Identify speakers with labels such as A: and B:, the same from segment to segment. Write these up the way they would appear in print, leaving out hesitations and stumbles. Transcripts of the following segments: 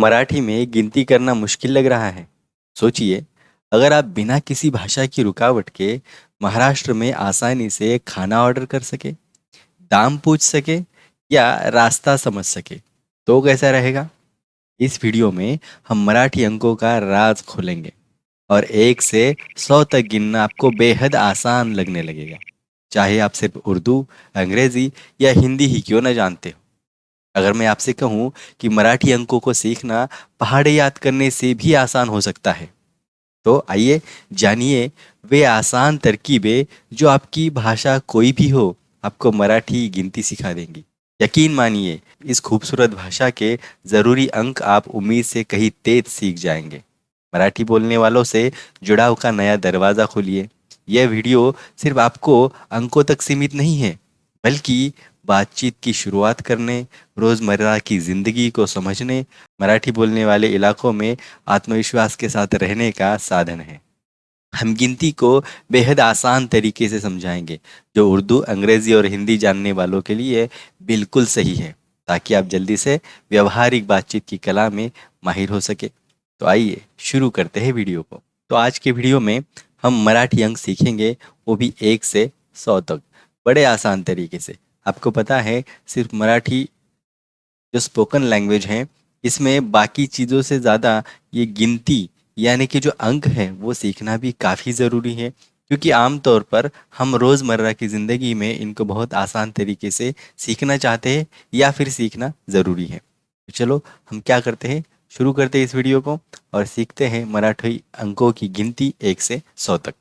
A: मराठी में गिनती करना मुश्किल लग रहा है। सोचिए, अगर आप बिना किसी भाषा की रुकावट के महाराष्ट्र में आसानी से खाना ऑर्डर कर सके, दाम पूछ सके या रास्ता समझ सके, तो कैसा रहेगा? इस वीडियो में हम मराठी अंकों का राज खोलेंगे और 1 से 100 तक गिनना आपको बेहद आसान लगने लगेगा, चाहे आप सिर्फ उर्दू, अंग्रेजी या हिंदी ही क्यों न जानते हो। अगर मैं आपसे कहूँ कि मराठी अंकों को सीखना पहाड़े याद करने से भी आसान हो सकता है, तो आइए जानिए वे आसान तरकीबें जो आपकी भाषा कोई भी हो, आपको मराठी गिनती सिखा देंगी। यकीन मानिए, इस खूबसूरत भाषा के ज़रूरी अंक आप उम्मीद से कहीं तेज सीख जाएंगे। मराठी बोलने वालों से जुड़ाव का नया दरवाज़ा खोलिए। यह वीडियो सिर्फ आपको अंकों तक सीमित नहीं है, बल्कि बातचीत की शुरुआत करने, रोज़मर्रा की ज़िंदगी को समझने, मराठी बोलने वाले इलाकों में आत्मविश्वास के साथ रहने का साधन है। हम गिनती को बेहद आसान तरीके से समझाएंगे, जो उर्दू, अंग्रेजी और हिंदी जानने वालों के लिए बिल्कुल सही है, ताकि आप जल्दी से व्यवहारिक बातचीत की कला में माहिर हो सके। तो आइए शुरू करते हैं वीडियो को। तो आज के वीडियो में हम मराठी अंक सीखेंगे, वो भी 1 से 100 तक, बड़े आसान तरीके से। आपको पता है, सिर्फ मराठी जो स्पोकन लैंग्वेज है, इसमें बाकी चीज़ों से ज़्यादा ये गिनती यानी कि जो अंक है वो सीखना भी काफ़ी ज़रूरी है, क्योंकि आम तौर पर हम रोज़मर्रा की ज़िंदगी में इनको बहुत आसान तरीके से सीखना चाहते हैं या फिर सीखना ज़रूरी है। तो चलो हम क्या करते हैं, शुरू करते हैं इस वीडियो को और सीखते हैं मराठी अंकों की गिनती 1 से 100 तक।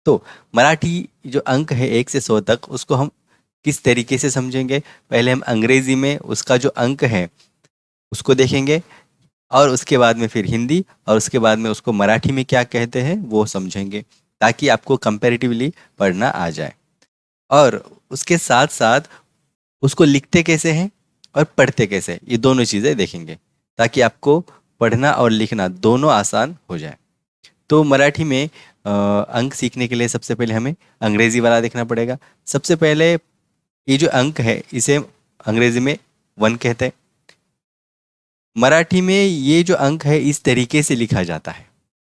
A: तो मराठी जो अंक है 1 से 100 तक, उसको हम किस तरीके से समझेंगे? पहले हम अंग्रेजी में उसका जो अंक है उसको देखेंगे, और उसके बाद में फिर हिंदी, और उसके बाद में उसको मराठी में क्या कहते हैं वो समझेंगे, ताकि आपको कंपैरेटिवली पढ़ना आ जाए। और उसके साथ साथ उसको लिखते कैसे हैं और पढ़ते कैसे हैं, ये दोनों चीज़ें देखेंगे, ताकि आपको पढ़ना और लिखना दोनों आसान हो जाए। तो मराठी में अंक सीखने के लिए सबसे पहले हमें अंग्रेजी वाला देखना पड़ेगा। सबसे पहले ये जो अंक है इसे अंग्रेजी में 1 कहते हैं। मराठी में ये जो अंक है इस तरीके से लिखा जाता है।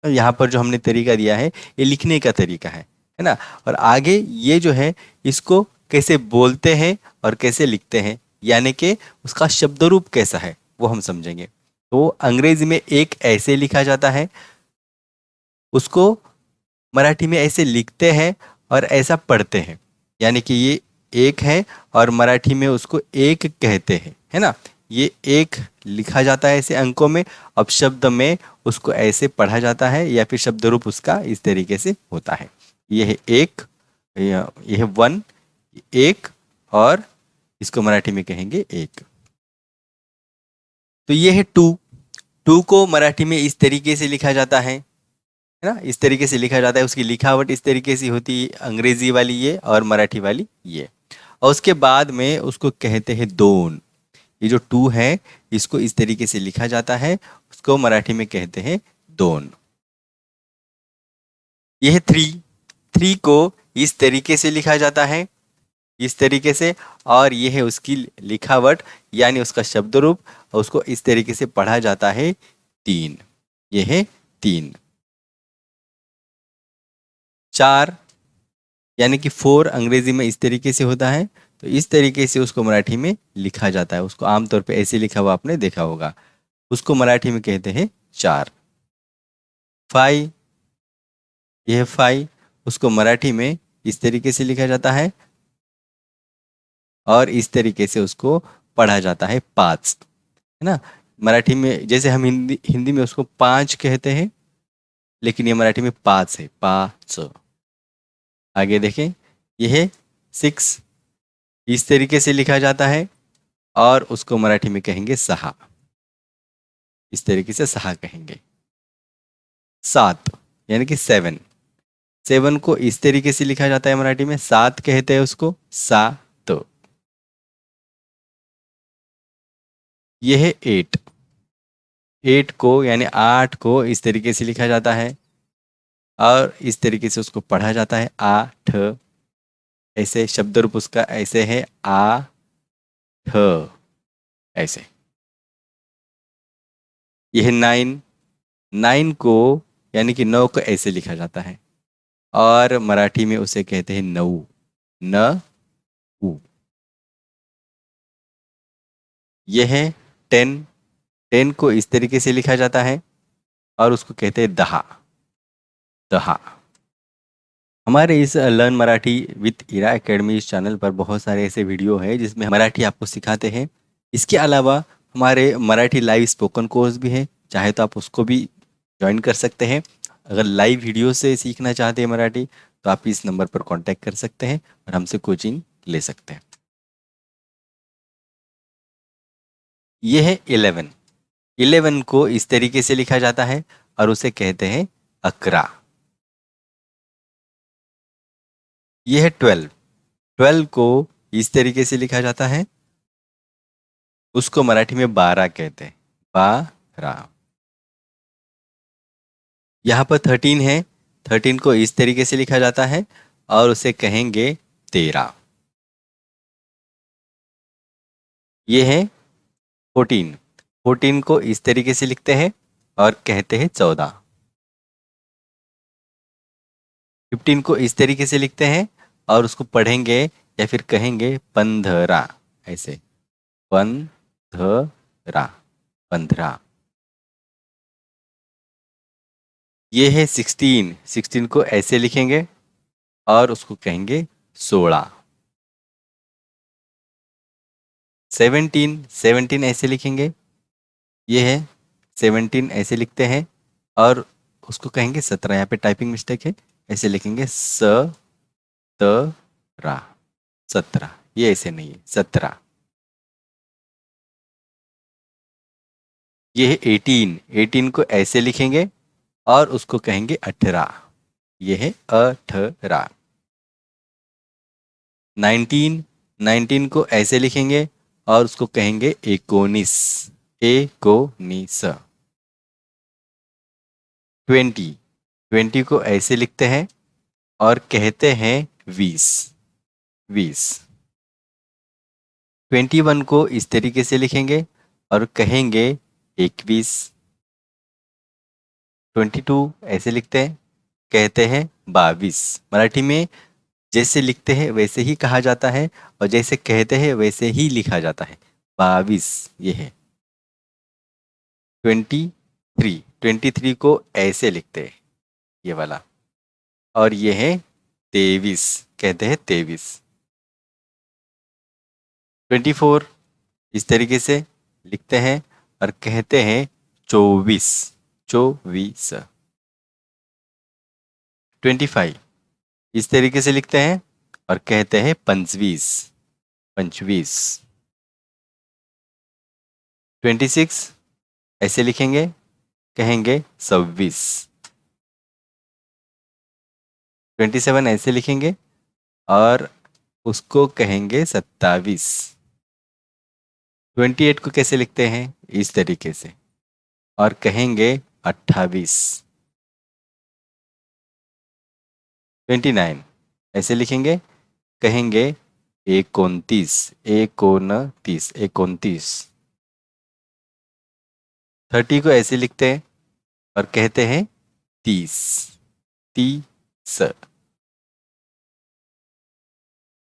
A: यहाँ पर जो हमने तरीका दिया है ये लिखने का तरीका है ना। और आगे ये जो है इसको कैसे बोलते हैं और कैसे लिखते हैं, यानी कि उसका शब्द रूप कैसा है वो हम समझेंगे। तो अंग्रेजी में एक ऐसे लिखा जाता है, उसको मराठी में ऐसे लिखते हैं और ऐसा पढ़ते हैं, यानी कि ये एक है और मराठी में उसको एक कहते हैं, है ना। ये एक लिखा जाता है ऐसे अंकों में, अब शब्द में उसको ऐसे पढ़ा जाता है या फिर शब्द रूप उसका इस तरीके से होता है। ये है एक, ये है 1, एक, और इसको मराठी में कहेंगे एक। तो ये है 2। 2 को मराठी में इस तरीके से लिखा जाता है ना, इस तरीके से लिखा जाता है। उसकी लिखावट इस तरीके से होती है, अंग्रेजी वाली ये और मराठी वाली ये। और उसके बाद में उसको कहते हैं दोन। ये जो 2 है इसको इस तरीके से लिखा जाता है, उसको मराठी में कहते हैं दोन। ये है 3। 3 को इस तरीके से लिखा जाता है, इस तरीके से, और ये है उसकी लिखावट यानी उसका शब्द रूप, और उसको इस तरीके से पढ़ा जाता है 3। ये है 3। 4 यानी कि 4 अंग्रेजी में इस तरीके से होता है, तो इस तरीके से उसको मराठी में लिखा जाता है। उसको आमतौर पे ऐसे लिखा हुआ आपने देखा होगा, उसको मराठी में कहते हैं 4। 5, यह है 5, उसको मराठी में इस तरीके से लिखा जाता है और इस तरीके से उसको पढ़ा जाता है 5, है ना। मराठी में जैसे हम हिंदी हिंदी में उसको 5 कहते हैं, लेकिन ये मराठी में 5 है, 5। आगे देखें, यह है 6, इस तरीके से लिखा जाता है और उसको मराठी में कहेंगे 6, इस तरीके से 6 कहेंगे। 7 यानी कि 7, 7 को इस तरीके से लिखा जाता है मराठी में, 7 कहते हैं उसको, 7। यह है 8। 8 को यानी 8 को इस तरीके से लिखा जाता है और इस तरीके से उसको पढ़ा जाता है 8। ऐसे शब्द रूप उसका ऐसे है 8, ऐसे। यह 9, 9 को यानी कि 9 को ऐसे लिखा जाता है और मराठी में उसे कहते हैं नऊ, न ऊ। यह है 10, 10 को इस तरीके से लिखा जाता है और उसको कहते हैं दहा, दहा। हमारे इस learn Marathi with Ira academy इस चैनल पर बहुत सारे ऐसे वीडियो हैं जिसमें हम मराठी आपको सिखाते हैं। इसके अलावा हमारे मराठी लाइव स्पोकन कोर्स भी है, चाहे तो आप उसको भी ज्वाइन कर सकते हैं। अगर लाइव वीडियो से सीखना चाहते हैं मराठी तो आप इस नंबर पर कांटेक्ट कर सकते हैं और हमसे कोचिंग ले सकते हैं। ये है 11, 11 को इस तरीके से लिखा जाता है और उसे कहते हैं अकरा। ये है 12, 12 को इस तरीके से लिखा जाता है, उसको मराठी में 12 कहते हैं, 12। यहाँ पर 13 है, 13 को इस तरीके से लिखा जाता है और उसे कहेंगे 13। ये है 14, 14 को इस तरीके से लिखते हैं और कहते हैं 14। 15 को इस तरीके से लिखते हैं और उसको पढ़ेंगे या फिर कहेंगे 15, ऐसे 15, 15। ये है 16, 16 को ऐसे लिखेंगे और उसको कहेंगे 16। 17, 17 ऐसे लिखेंगे, ये है 17 ऐसे लिखते हैं और उसको कहेंगे 17। यहाँ पे टाइपिंग मिस्टेक है, ऐसे लिखेंगे त रा, 17। ये ऐसे नहीं है, 17। ये है 18, 18 को ऐसे लिखेंगे और उसको कहेंगे 18। ये है 18। 19, 19 को ऐसे लिखेंगे और उसको कहेंगे 19, 19। 20, 20 को ऐसे लिखते हैं और कहते हैं 20, 20। 21 को इस तरीके से लिखेंगे और कहेंगे 21। 22 ऐसे लिखते हैं, कहते हैं 22। मराठी में जैसे लिखते हैं वैसे ही कहा जाता है और जैसे कहते हैं वैसे ही लिखा जाता है, 22। ये है 23, 23 को ऐसे लिखते हैं, ये वाला। और ये है 23, कहते हैं 23। 24 इस तरीके से लिखते हैं और कहते हैं 24, 24। 25 इस तरीके से लिखते हैं और कहते हैं 25, 25। 26 ऐसे लिखेंगे, कहेंगे 26। 27 ऐसे लिखेंगे और उसको कहेंगे 27। 28 को कैसे लिखते हैं, इस तरीके से और कहेंगे 28। 29 ऐसे लिखेंगे, कहेंगे 29, 29, 29। 30 को ऐसे लिखते हैं और कहते हैं 30, 30।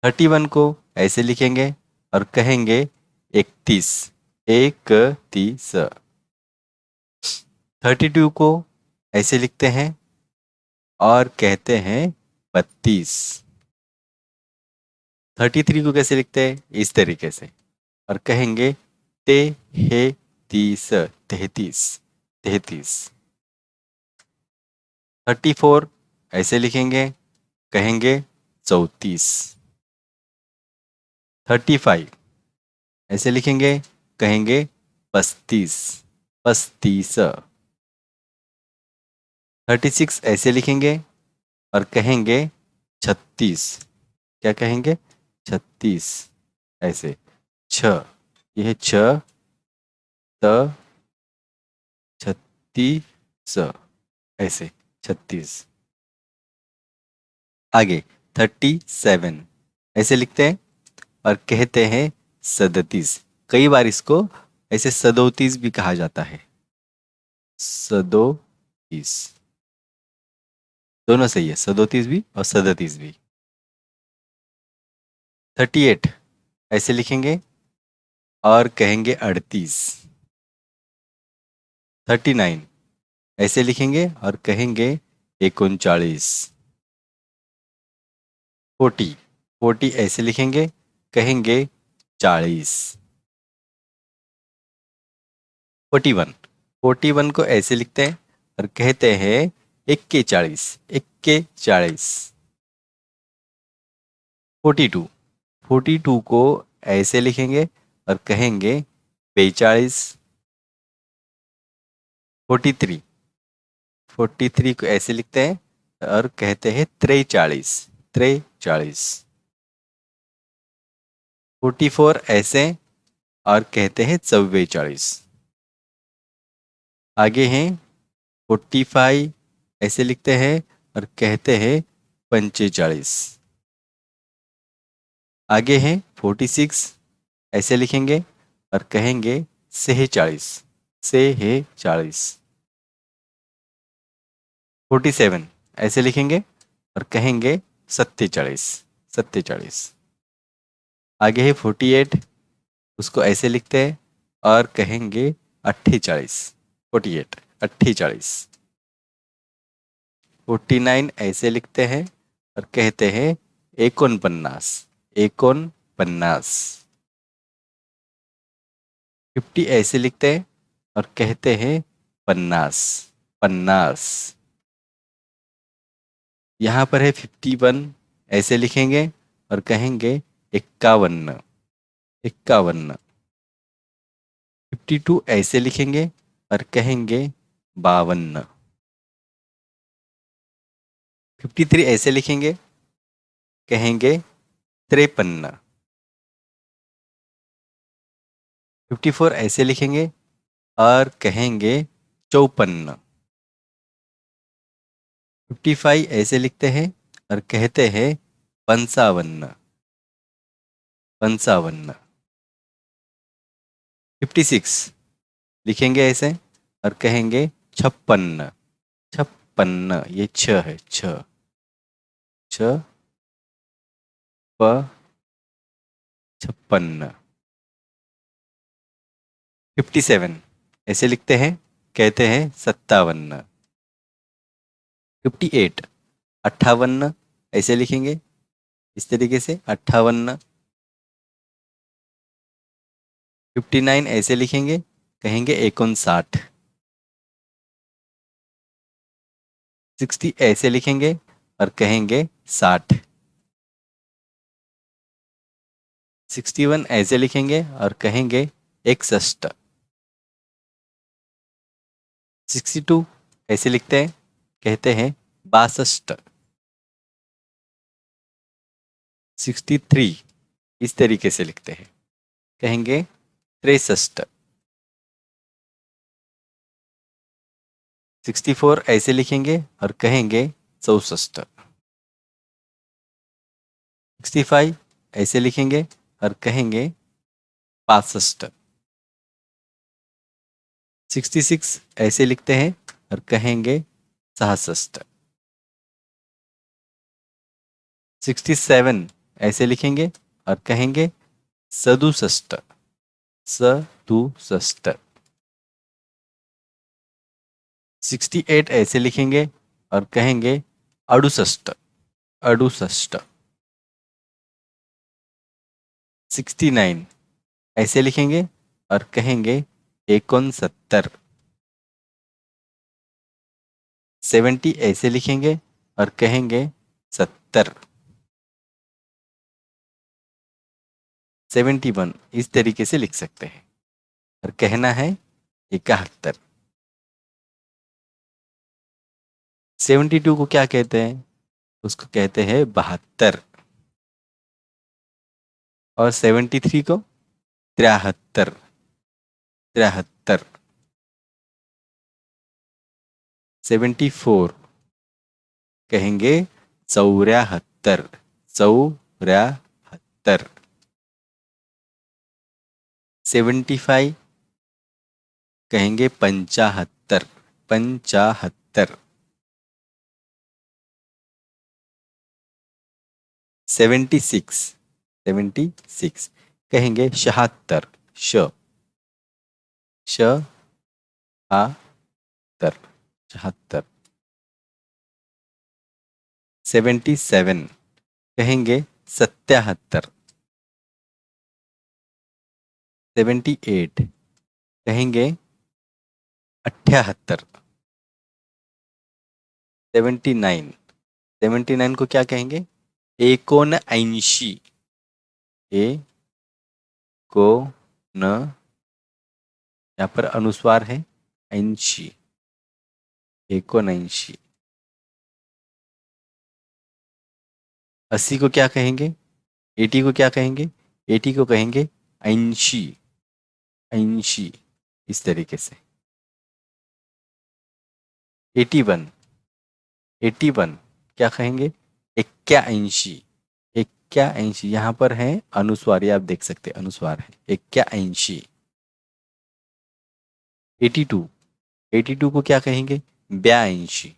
A: 31 को ऐसे लिखेंगे और कहेंगे 31, 31। 32 को ऐसे लिखते हैं और कहते हैं 32। 33 को कैसे लिखते हैं, इस तरीके से और कहेंगे ते हे 30, 33, 33। 34 ऐसे लिखेंगे, कहेंगे 34। 35 ऐसे लिखेंगे, कहेंगे 35, 35। 36 ऐसे लिखेंगे और कहेंगे 36, क्या कहेंगे, 36, ऐसे 6। यह है 6 त 36, ऐसे 36। आगे 37 ऐसे लिखते हैं और कहते हैं 37। कई बार इसको ऐसे 37 भी कहा जाता है। सदोतीस, दोनों सही है, 37 भी और 37 भी। 38 ऐसे लिखेंगे और कहेंगे 38। 39 ऐसे लिखेंगे और कहेंगे 39। 40 40 ऐसे लिखेंगे, कहेंगे 40। 41 41 को ऐसे लिखते हैं और कहते हैं 41 41। 42 42 को ऐसे लिखेंगे और कहेंगे 42। 43 43 को ऐसे लिखते हैं और कहते हैं 43 43। 44 ऐसे और कहते हैं 44। आगे हैं 45 ऐसे लिखते हैं और कहते हैं 45। आगे हैं 46 ऐसे लिखेंगे और कहेंगे 46 46। 47 ऐसे लिखेंगे और कहेंगे 47 47। आगे है 48, उसको ऐसे लिखते हैं और कहेंगे 48 48 48। 49 ऐसे लिखते हैं और कहते हैं 49 49। 50 ऐसे लिखते हैं और कहते हैं 50 50। यहाँ पर है 51 ऐसे लिखेंगे और कहेंगे 51 51। 52 ऐसे लिखेंगे और कहेंगे 52। 53 ऐसे लिखेंगे, कहेंगे 53। 54 ऐसे लिखेंगे और कहेंगे 54। 55 ऐसे लिखते हैं और कहते हैं 55 55। 56 लिखेंगे ऐसे और कहेंगे 56 56। ये छ है, छ छ प 56। 57 ऐसे लिखते हैं, कहते हैं 57। 58 58 ऐसे लिखेंगे, इस तरीके से 58। 59 ऐसे लिखेंगे, कहेंगे 59। 60 ऐसे लिखेंगे और कहेंगे 60। 61 ऐसे लिखेंगे और कहेंगे 61। 62 ऐसे लिखते हैं, कहते हैं 62। 63 इस तरीके से लिखते हैं, कहेंगे 63। 64 ऐसे लिखेंगे और कहेंगे 64। 65 ऐसे लिखेंगे और कहेंगे 65। 66 ऐसे लिखते हैं और कहेंगे 66। 67 ऐसे लिखेंगे और कहेंगे 67 67। 68 ऐसे लिखेंगे और कहेंगे 68 68। 69 ऐसे लिखेंगे और कहेंगे 69। 70 ऐसे लिखेंगे और कहेंगे 70। 71 इस तरीके से लिख सकते हैं और कहना है 71। 72 को क्या कहते हैं? उसको कहते हैं 72। और 73 को 73 73। 74 कहेंगे 74 74। 75 कहेंगे 75 75, 76, 76 कहेंगे 76, श श आ तर 76, 77 कहेंगे 77, 78 कहेंगे 78, 79, 79 को क्या कहेंगे? 79, ए को न, यहाँ पर अनुस्वार है 80, 79, 80 को क्या कहेंगे? 80 को क्या कहेंगे? 80 को कहेंगे 80, 80 इस तरीके से। 81, 81 क्या कहेंगे? 81, 81 यहाँ पर है अनुस्वार, ये आप देख सकते हैं अनुस्वार है 81। 82, 82 को क्या कहेंगे? 82,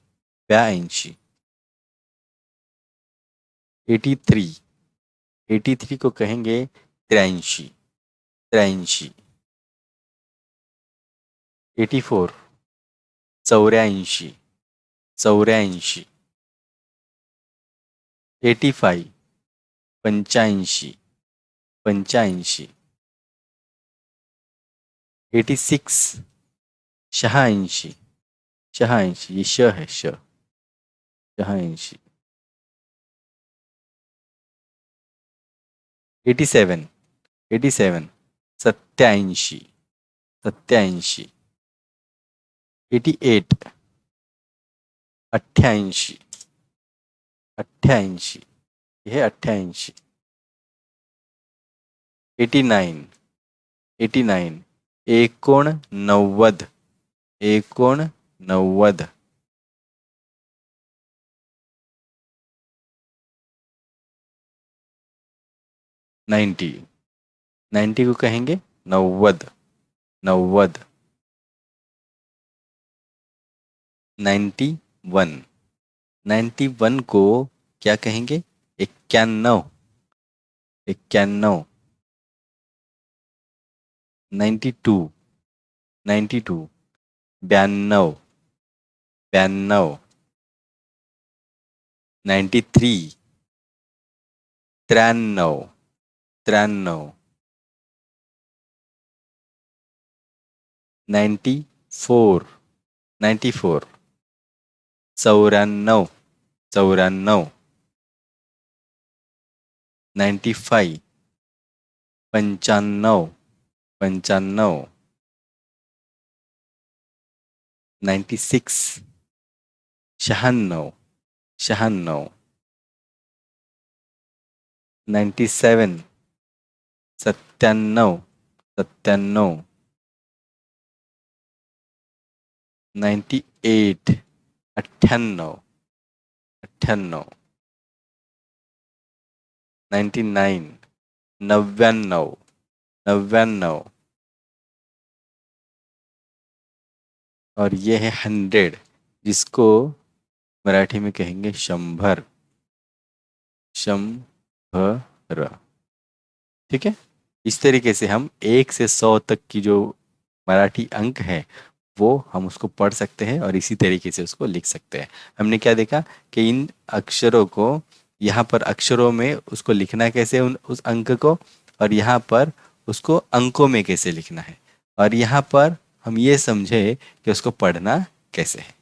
A: 82। 83, 83 को कहेंगे 83, 83। 84, 84, 84। 85, 85, 85। 86, 86, 86 ये श है श, 86। 87, 87 87, 87। 88, 88, 88 यह 88। 89, 89 89, 89। 90, 90 को कहेंगे 90, 90। 91, 91 को क्या कहेंगे? 91, 91। 92, 92 92, 92। 93, 93, 93। 94, 94 94, 94। 95, 95, 95। 96, 96, 96। 97, 97, 97। 98, 98, 98। 99, 99, 99। और ये है 100 जिसको मराठी में कहेंगे 100, 100। ठीक है, इस तरीके से हम 1 से 100 तक की जो मराठी अंक है वो हम उसको पढ़ सकते हैं और इसी तरीके से उसको लिख सकते हैं। हमने क्या देखा कि इन अक्षरों को यहाँ पर अक्षरों में उसको लिखना कैसे उस अंक को, और यहाँ पर उसको अंकों में कैसे लिखना है, और यहाँ पर हम ये समझे कि उसको पढ़ना कैसे है।